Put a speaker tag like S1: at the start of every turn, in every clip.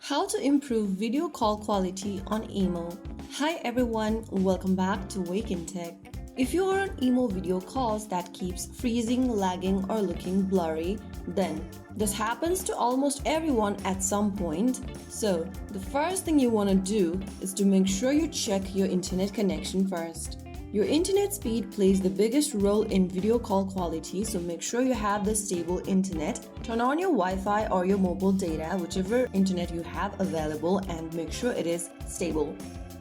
S1: How to improve video call quality on emo. Hi everyone, welcome back to Wake&Tech. If you are on emo video calls that keeps freezing, lagging or looking blurry, then this happens to almost everyone at some point. So the first thing you want to do is to make sure you check your internet connection first. Your internet speed plays the biggest role in video call quality, so make sure you have the stable internet. Turn on your Wi-Fi or your mobile data, whichever internet you have available, and make sure it is stable.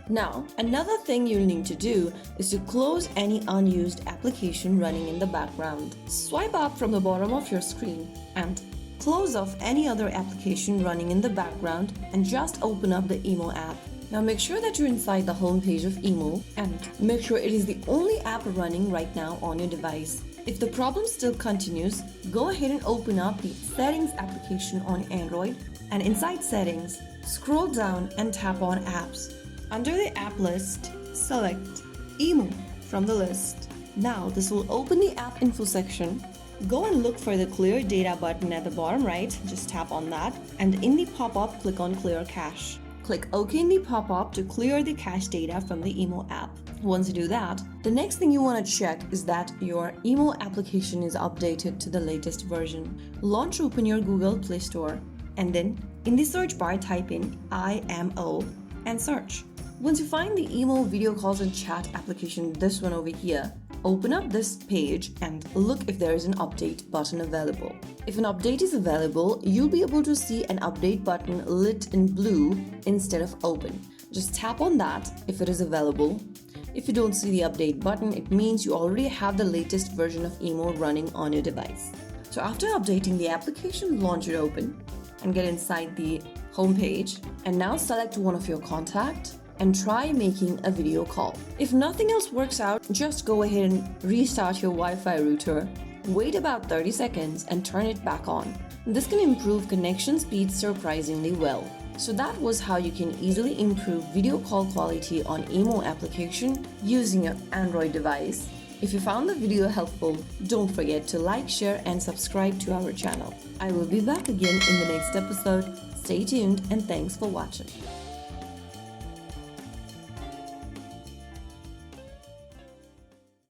S1: Now, another thing you'll need to do is to close any unused application running in the background. Swipe up from the bottom of your screen and close off any other application running in the background and just open up the emo app. Now make sure that you're inside the home page of emo and make sure it is the only app running right now on your device. If the problem still continues, go ahead and open up the settings application on Android, and inside settings, scroll down and tap on apps. Under the app list, select emo from the list. Now this will open the app info section. Go and look for the clear data button at the bottom right, just tap on that, and in the pop-up click on clear cache. Click OK in the pop-up to clear the cache data from the emo app. Once you do that, the next thing you want to check is that your emo application is updated to the latest version. Launch open your Google Play Store and then in the search bar type in IMO and search. Once you find the emo video calls and chat application, this one over here, open up this page and look if there is an update button available. If an update is available, you'll be able to see an update button lit in blue instead of open. Just tap on that if it is available. If you don't see the update button, it means you already have the latest version of emo running on your device. So after updating the application, launch it open and get inside the home page, and now select one of your contacts and try making a video call. If nothing else works out, just go ahead and restart your Wi-Fi router, wait about 30 seconds and turn it back on. This can improve connection speed surprisingly well. So that was how you can easily improve video call quality on emo application using your Android device. If you found the video helpful, don't forget to like, share and subscribe to our channel. I will be back again in the next episode. Stay tuned and thanks for watching.